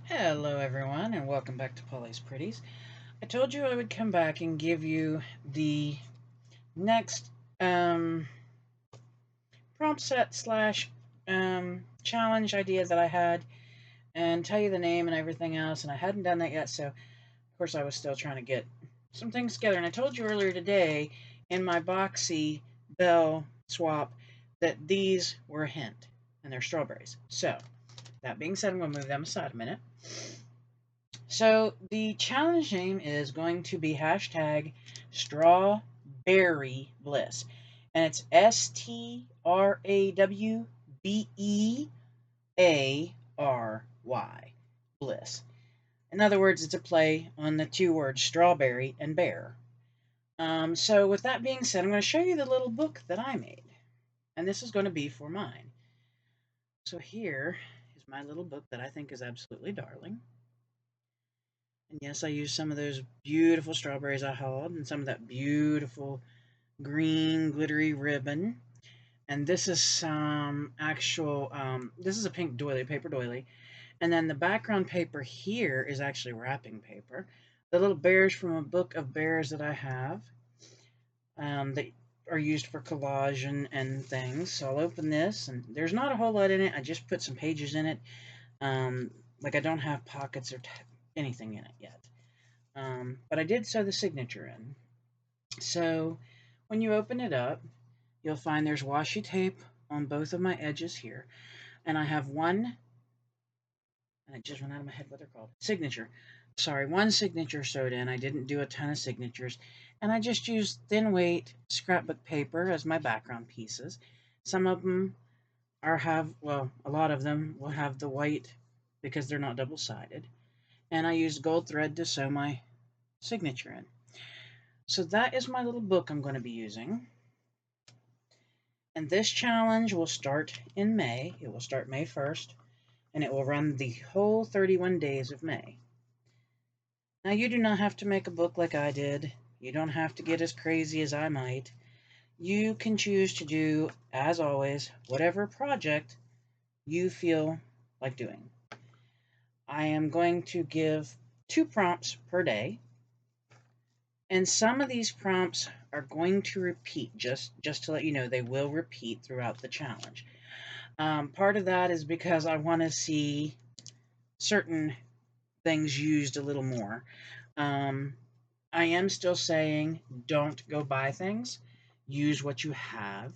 Hello everyone and welcome back to Polly's Pretties. I told you I would come back and give you the next prompt set slash challenge idea that I had and tell you the name and everything else, and I hadn't done that yet, so of course I was still trying to get some things together. And I told you earlier today in my boxy bell swap that these were a hint and they're strawberries. So that being said, I'm going to move them aside a minute. So the challenge name is going to be hashtag strawberry bliss. And it's STRAWBEARY bliss. In other words, it's a play on the two words strawberry and bear. So with that being said, I'm going to show you the little book that I made. And this is going to be for mine. So here is my little book that I think is absolutely darling. And yes, I used some of those beautiful strawberries I hauled and some of that beautiful green glittery ribbon. And this is some actual, this is a pink doily, paper doily. And then the background paper here is actually wrapping paper. The little bears from a book of bears that I have that are used for collage and things. So I'll open this, and there's not a whole lot in it. I just put some pages in it. Like I don't have pockets or anything in it yet. But I did sew the signature in. So when you open it up, you'll find there's washi tape on both of my edges here. And I have one, and it just went out of my head what they're called. Signature. Sorry, one signature sewed in. I didn't do a ton of signatures. And I just used thin weight scrapbook paper as my background pieces. Some of them well, a lot of them will have the white because they're not double-sided. And I used gold thread to sew my signature in. So that is my little book I'm going to be using. And this challenge will start in May. It will start May 1st, and it will run the whole 31 days of May. Now, you do not have to make a book like I did. You don't have to get as crazy as I might. You can choose to do, as always, whatever project you feel like doing. I am going to give 2 prompts per day. And some of these prompts are going to repeat, just to let you know, they will repeat throughout the challenge. Part of that is because I want to see certain things used a little more. I am still saying don't go buy things. Use what you have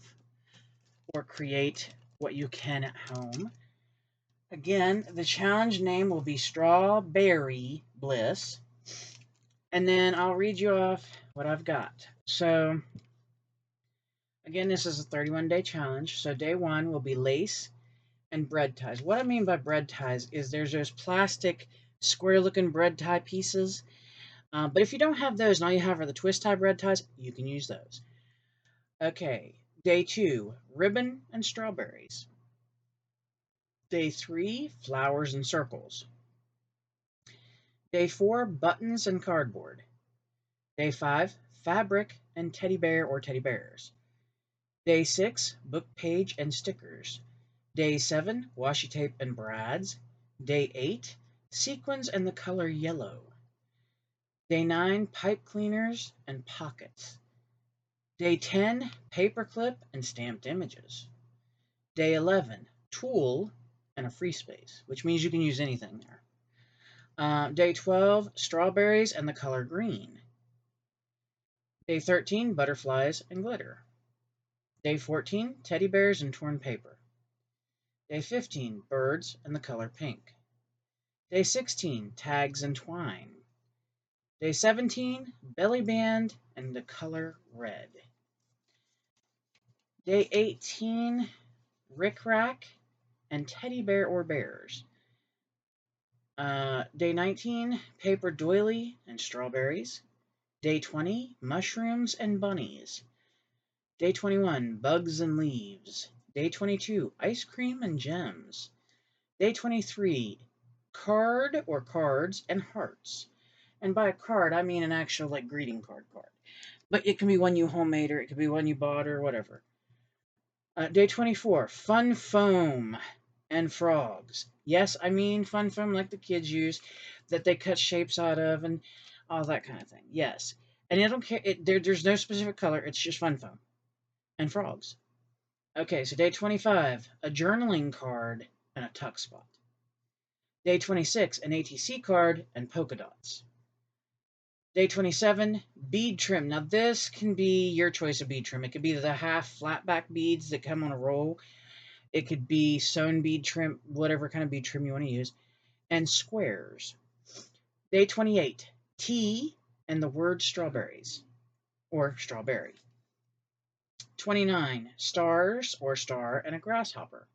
or create what you can at home. Again, the challenge name will be Strawberry Bliss. And then I'll read you off what I've got. So, again, this is a 31-day challenge. So day 1 will be lace and bread ties. What I mean by bread ties is there's those plastic square-looking bread tie pieces. But if you don't have those and all you have are the twist tie bread ties, you can use those. Okay, day 2, ribbon and strawberries. Day 3, flowers and circles. Day 4, buttons and cardboard. Day 5, fabric and teddy bear or teddy bears. Day 6, book page and stickers. Day 7, washi tape and brads. Day 8, sequins and the color yellow. Day 9, pipe cleaners and pockets. Day 10, paperclip and stamped images. Day 11, tulle and a free space, which means you can use anything there. Day 12, strawberries and the color green. Day 13, butterflies and glitter. Day 14, teddy bears and torn paper. Day 15, birds and the color pink. Day 16, tags and twine. Day 17, bellyband and the color red. Day 18, rickrack and teddy bear or bears. Day 19, paper doily and strawberries. Day 20, mushrooms and bunnies. Day 21, bugs and leaves. Day 22, ice cream and gems. Day 23, card or cards and hearts. And by a card, I mean an actual like greeting card. But it can be one you homemade or it could be one you bought or whatever. Day 24, fun foam. and frogs. Yes, I mean fun foam like the kids use, that they cut shapes out of and all that kind of thing. Yes. And I don't care, there's no specific color, it's just fun foam and frogs. Okay, so day 25, a journaling card and a tuck spot. Day 26, an ATC card and polka dots. Day 27, bead trim. Now, this can be your choice of bead trim. It could be the half flat back beads that come on a roll. It could be sewn bead trim, whatever kind of bead trim you want to use, and squares. Day 28, tea and the word strawberries, or strawberry. 29, stars or star and a grasshopper.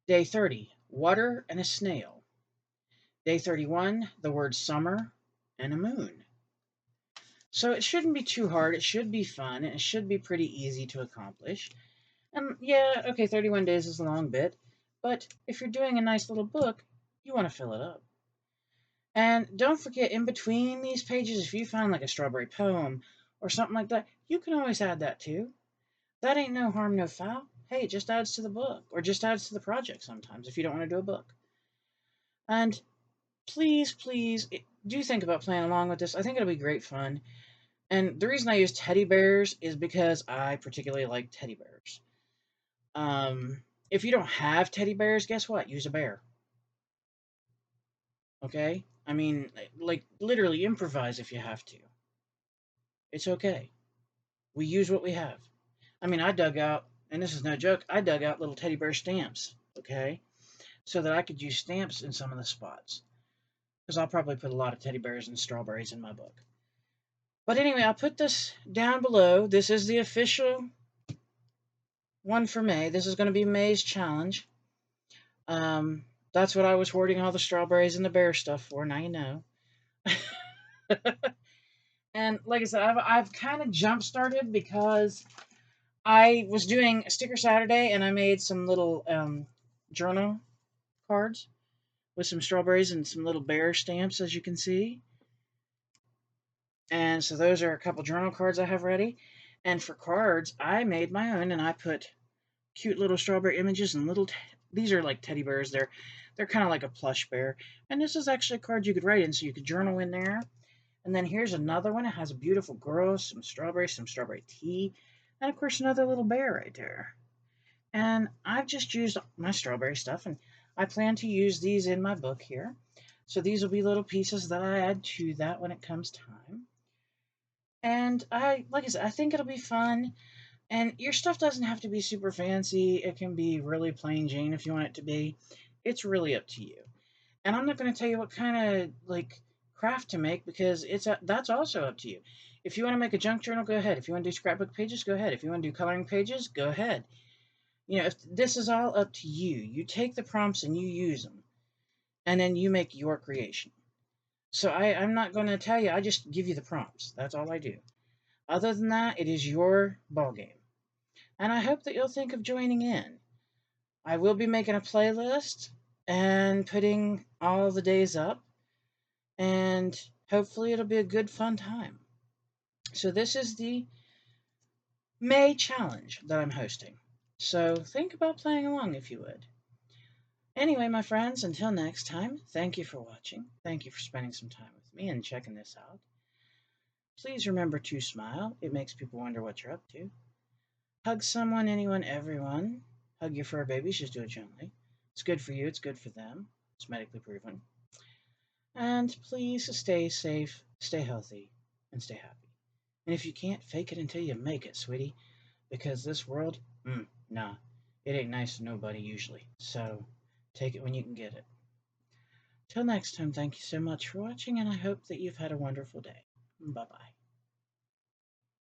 Day 30, water and a snail. Day 31, the word summer and a moon. So it shouldn't be too hard. It should be fun. And it should be pretty easy to accomplish. And yeah, okay, 31 days is a long bit. But if you're doing a nice little book, you want to fill it up. And don't forget, in between these pages, if you find like a strawberry poem or something like that, you can always add that too. That ain't no harm, no foul. Hey, it just adds to the book or just adds to the project sometimes if you don't want to do a book. And please, please do think about playing along with this. I think it'll be great fun. And the reason I use teddy bears is because I particularly like teddy bears. If you don't have teddy bears, guess what? Use a bear. Okay? I mean, like, literally improvise if you have to. It's okay. We use what we have. I mean, I dug out, and this is no joke, I dug out little teddy bear stamps, okay? So that I could use stamps in some of the spots. Because I'll probably put a lot of teddy bears and strawberries in my book. But anyway, I'll put this down below. This is the official one for May. This is going to be May's challenge. That's what I was hoarding all the strawberries and the bear stuff for. Now you know. And like I said, I've kind of jump started because I was doing Sticker Saturday and I made some little journal cards with some strawberries and some little bear stamps, as you can see. And so those are a couple journal cards I have ready. And for cards, I made my own and I put cute little strawberry images and little. These are like teddy bears. They're kind of like a plush bear. And this is actually a card you could write in, so you could journal in there. And then here's another one. It has a beautiful girl, some strawberry tea, and of course another little bear right there. And I've just used my strawberry stuff, and I plan to use these in my book here. So these will be little pieces that I add to that when it comes time. And like I said, I think it'll be fun. And your stuff doesn't have to be super fancy. It can be really plain Jane if you want it to be. It's really up to you. And I'm not going to tell you what kind of like craft to make because that's also up to you. If you want to make a junk journal, go ahead. If you want to do scrapbook pages, go ahead. If you want to do coloring pages, go ahead. You know, if this is all up to you. You take the prompts and you use them. And then you make your creation. So I'm not going to tell you. I just give you the prompts. That's all I do. Other than that, it is your ball game. And I hope that you'll think of joining in. I will be making a playlist and putting all the days up, and hopefully it'll be a good, fun time. So this is the May challenge that I'm hosting. So think about playing along if you would. Anyway, my friends, until next time, thank you for watching. Thank you for spending some time with me and checking this out. Please remember to smile. It makes people wonder what you're up to. Hug someone, anyone, everyone. Hug your fur babies, just do it gently. It's good for you, it's good for them. It's medically proven. And please stay safe, stay healthy, and stay happy. And if you can't, fake it until you make it, sweetie. Because this world, nah, it ain't nice to nobody usually. So take it when you can get it. Till next time, thank you so much for watching, and I hope that you've had a wonderful day. Bye-bye.